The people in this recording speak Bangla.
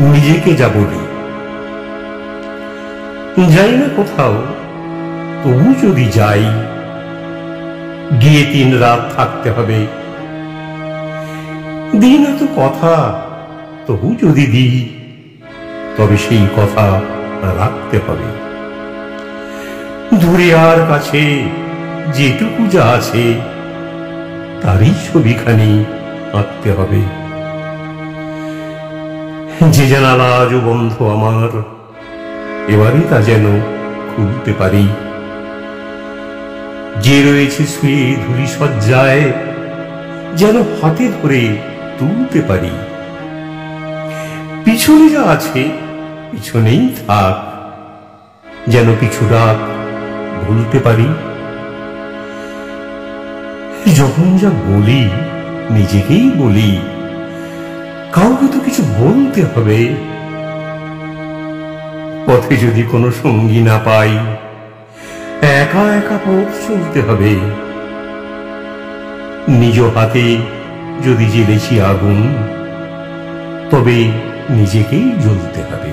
নিজেকে যা বলি, যাই না কোথাও, তবু যদি যাই, গিয়ে 3 রাত থাকতে হবে। দিই না তো কথা, তবু যদি দিই, তবে সেই কথা রাখতে হবে। দূরে আর কাছে যেটুকু যা আছে, তারই ছবিখানি আঁকতে হবে। যে জানালা আজও বন্ধ আমার, এবারে তা যেন খুলতে পারি। যে রয়েছে শুয়ে ধূলি সজ্জায়, যেন হাতে ধরে তুলতে পারি। পিছনে যা আছে পিছনেই থাক, যেন পিছু ডাক ভুলতে পারি। যখন যা বলি নিজেকেই বলি, কাউকে তো কিছু বলতে হবে। পথে যদি কোনো সঙ্গী না পাই, একা একা পথ চলতে হবে। নিজ হাতে যদি জ্বেলেছি আগুন, তবে নিজেকেই জ্বলতে হবে।